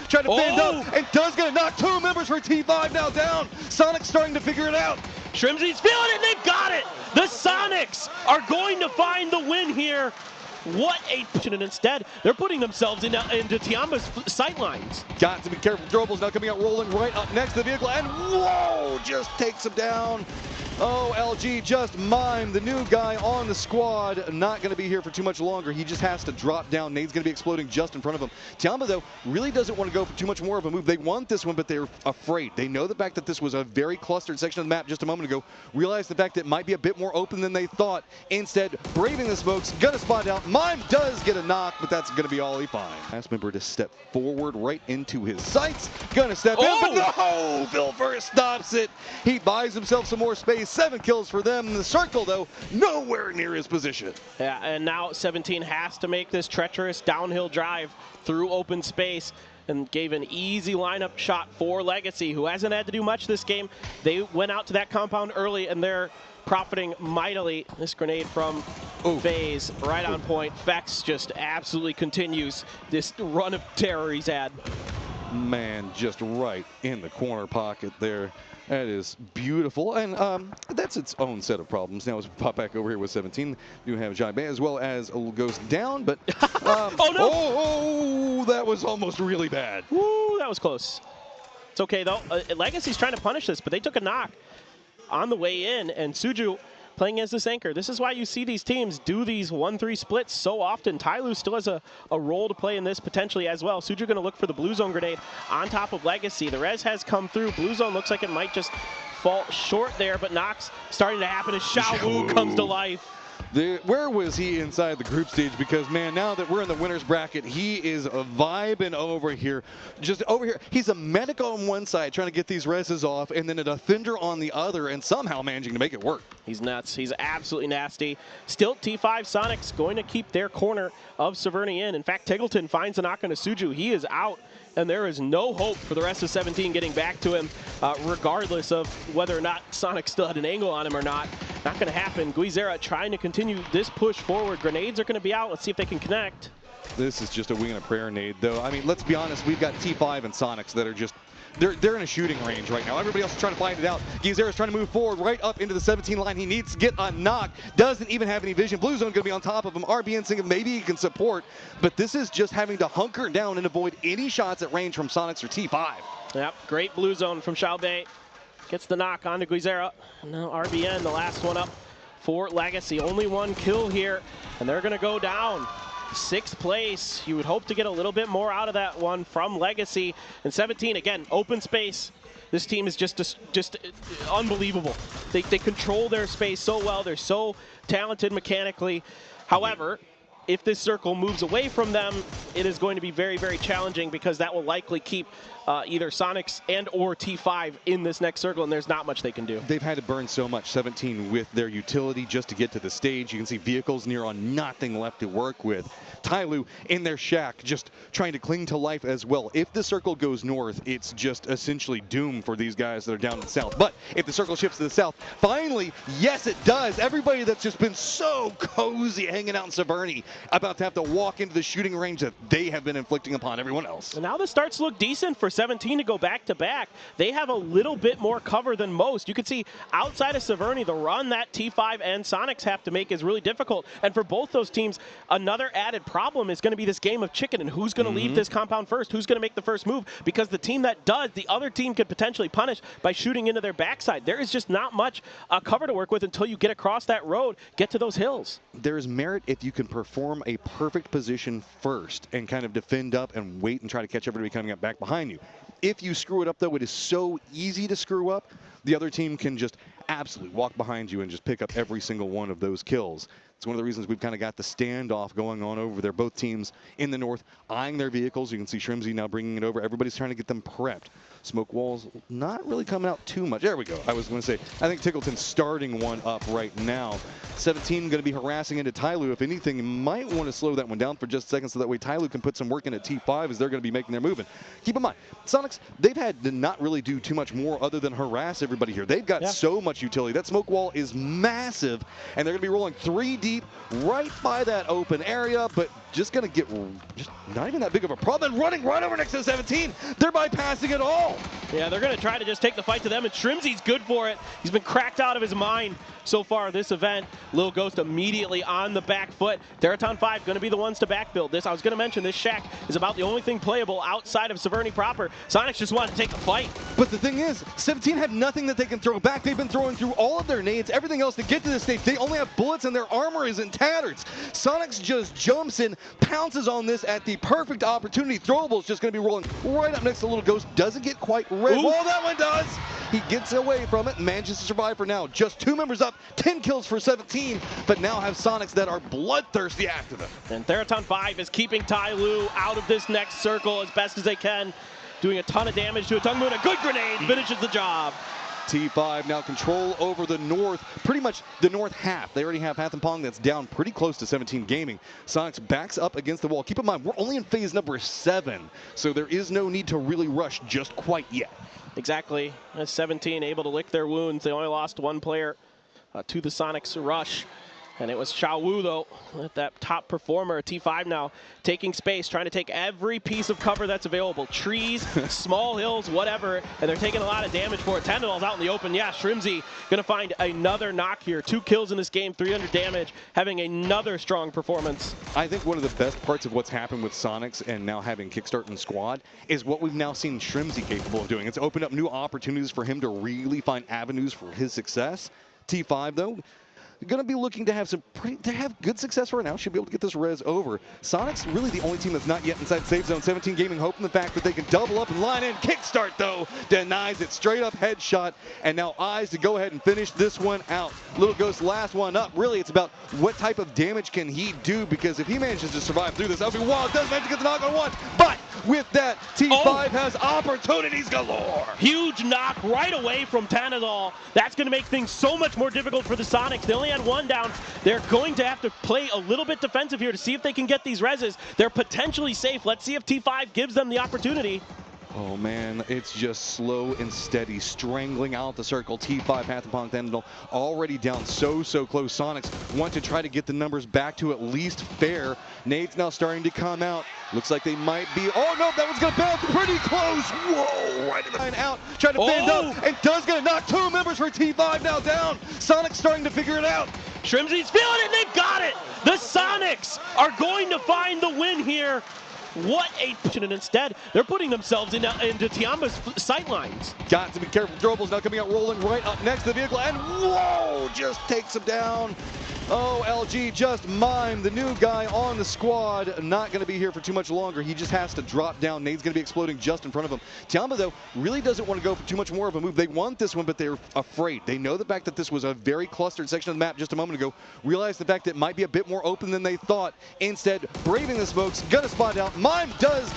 trying to fend up, and does get a knock. 2 members for T5 now down. Sonic's starting to figure it out. Shrimzy's feeling it, they've got it! The Sonics are going to find the win here. What a push, and instead, they're putting themselves into Tiamba's sight lines. Got to be careful. Drobel's now coming out rolling right up next to the vehicle, and whoa, just takes him down. Oh, LG just mimed the new guy on the squad. Not going to be here for too much longer. He just has to drop down. Nade's going to be exploding just in front of him. Tiamba, though, really doesn't want to go for too much more of a move. They want this one, but they're afraid. They know the fact that this was a very clustered section of the map just a moment ago. Realize the fact that it might be a bit more open than they thought. Instead, braving the smokes, gonna spot out. Mime does get a knock, but that's going to be all he finds. Last member to step forward right into his sights. Gonna step in, but no! Vilfer stops it. He buys himself some more space. 7 kills for them. The circle, though, nowhere near his position. Yeah, and now 17 has to make this treacherous downhill drive through open space, and gave an easy lineup shot for Legacy, who hasn't had to do much this game. They went out to that compound early, and they're profiting mightily. This grenade from FaZe, right on point. Vex just absolutely continues this run of terror he's had. Man, just right in the corner pocket there. That is beautiful, and that's its own set of problems. Now, as we pop back over here with 17, you have Jai Bay as well as goes down, but oh no! Oh, that was almost really bad. Woo, that was close. It's okay though. Legacy's trying to punish this, but they took a knock on the way in, and Suju playing as this anchor. This is why you see these teams do these 1-3 splits so often. Tyloo still has a role to play in this potentially as well. Suju going to look for the blue zone grenade on top of Legacy. The res has come through. Blue zone looks like it might just fall short there, but knocks starting to happen as Xiaowu comes to life. Where was he inside the group stage? Because, man, now that we're in the winner's bracket, he is vibing over here. Just over here. He's a medic on one side trying to get these reses off, and then a defender on the other, and somehow managing to make it work. He's nuts. He's absolutely nasty. Still, T5 Sonics going to keep their corner of Severny in. In fact, Tiggleton finds a knock on a Suju. He is out, and there is no hope for the rest of 17 getting back to him, regardless of whether or not Sonic still had an angle on him or not. Not going to happen. Guizera trying to continue this push forward. Grenades are going to be out. Let's see if they can connect. This is just a wing and a prayer nade, though. I mean, let's be honest. We've got T5 and Sonics that are just, they're in a shooting range right now. Everybody else is trying to find it out. Guizera's trying to move forward right up into the 17 line. He needs to get a knock. Doesn't even have any vision. Blue zone going to be on top of him. RBN thinking maybe he can support, but this is just having to hunker down and avoid any shots at range from Sonics or T5. Yep, great blue zone from Xiaobei. Gets the knock onto Guizera. Now RBN, the last one up for Legacy. Only 1 kill here, and they're going to go down. 6th place. You would hope to get a little bit more out of that one from Legacy. And 17, again, open space. This team is just unbelievable. They control their space so well. They're so talented mechanically. However, if this circle moves away from them, it is going to be very, very challenging, because that will likely keep either Sonics and or T5 in this next circle, and there's not much they can do. They've had to burn so much, 17, with their utility just to get to the stage. You can see vehicles near on nothing left to work with. Tyloo in their shack just trying to cling to life as well. If the circle goes north, it's just essentially doom for these guys that are down in the south. But if the circle shifts to the south, finally, yes it does. Everybody that's just been so cozy hanging out in Severny about to have to walk into the shooting range that they have been inflicting upon everyone else. And now the starts look decent for 17 to go back to back. They have a little bit more cover than most. You can see outside of Severny, the run that T5 and Sonics have to make is really difficult. And for both those teams, another added problem is going to be this game of chicken, and who's going to leave this compound first, who's going to make the first move, because the team that does, the other team could potentially punish by shooting into their backside. There is just not much cover to work with until you get across that road, get to those hills. There's merit if you can perform a perfect position first and kind of defend up and wait and try to catch everybody coming up back behind you. If you screw it up, though, it is so easy to screw up. The other team can just absolutely walk behind you and just pick up every single one of those kills. It's one of the reasons we've kind of got the standoff going on over there. Both teams in the north eyeing their vehicles. You can see Shrimzy now bringing it over. Everybody's trying to get them prepped. Smoke walls not really coming out too much. There we go. I was going to say, I think Tiggleton's starting one up right now. 17 going to be harassing into Tyloo. If anything, you might want to slow that one down for just a second so that way Tyloo can put some work in at T5 as they're going to be making their move. And keep in mind, Sonics, they've had to not really do too much more other than harass everybody here. They've got so much utility. That smoke wall is massive, and they're going to be rolling 3 deep right by that open area, but just going to get just not even that big of a problem. And running right over next to 17. They're bypassing it all. Yeah, they're going to try to just take the fight to them, and Shrimzy's good for it. He's been cracked out of his mind so far this event. Lil Ghost immediately on the back foot. Teraton 5 going to be the ones to backbuild this. I was going to mention this shack is about the only thing playable outside of Severny proper. Sonics just wanted to take the fight. But the thing is, 17 have nothing that they can throw back. They've been throwing through all of their nades, everything else to get to this stage. They only have bullets and their armor is in tatters. Sonics just jumps in, pounces on this at the perfect opportunity. Throwable's just going to be rolling right up next to Little Ghost. Doesn't get quite red. Oh, that one does. He gets away from it and manages to survive for now. Just 2 members up, 10 kills for 17, but now have Sonics that are bloodthirsty after them. And Teraton 5 is keeping Tai Lu out of this next circle as best as they can, doing a ton of damage to a Tung Moon. A good grenade finishes the job. T5 now control over the north, pretty much the north half. They already have Pong that's down pretty close to 17 Gaming. Sonics backs up against the wall. Keep in mind, we're only in phase number 7, so there is no need to really rush just quite yet. Exactly. As 17 able to lick their wounds. They only lost 1 player to the Sonics rush. And it was Xiao Wu, though, that top performer. T5 now taking space, trying to take every piece of cover that's available. Trees, small hills, whatever, and they're taking a lot of damage for it. Tendrils out in the open. Yeah, Shrimzy going to find another knock here. 2 kills in this game, 300 damage, having another strong performance. I think one of the best parts of what's happened with Sonics and now having Kickstart and Squad is what we've now seen Shrimzy capable of doing. It's opened up new opportunities for him to really find avenues for his success. T5, though, going to be looking to have good success right now. Should be able to get this res over. Sonics really the only team that's not yet inside safe zone. 17 Gaming hoping the fact that they can double up and line in. Kickstart, though, denies it. Straight up headshot. And now Eyes to go ahead and finish this one out. Little Ghost last one up. Really, it's about what type of damage can he do, because if he manages to survive through this, that would be wild. Does manage to get the knock on 1. But with that, T5 has opportunities galore. Huge knock right away from Tanazol. That's going to make things so much more difficult for the Sonics. They only had 1 down. They're going to have to play a little bit defensive here to see if they can get these reses. They're potentially safe. Let's see if T5 gives them the opportunity. Oh man, it's just slow and steady, strangling out the circle. T5, Pong Tendril already down so close. Sonics want to try to get the numbers back to at least fair. Nade's now starting to come out. Looks like they might be, oh no, that one's gonna bounce pretty close. Whoa, right in the line out, trying to bend up, and does gonna knock 2 members for T5 now down. Sonics starting to figure it out. Shrimzy's feeling it, they've got it. The Sonics are going to find the win here. What a position, and instead they're putting themselves into Tiamba's sight lines. Got to be careful. Throwables now coming out rolling right up next to the vehicle, and whoa, just takes him down. Oh, LG just mimed the new guy on the squad. Not going to be here for too much longer. He just has to drop down. Nade's going to be exploding just in front of him. Tiamba, though, really doesn't want to go for too much more of a move. They want this one, but they're afraid. They know the fact that this was a very clustered section of the map just a moment ago. Realize the fact that it might be a bit more open than they thought. Instead, braving the smokes, going to spot out. Mime does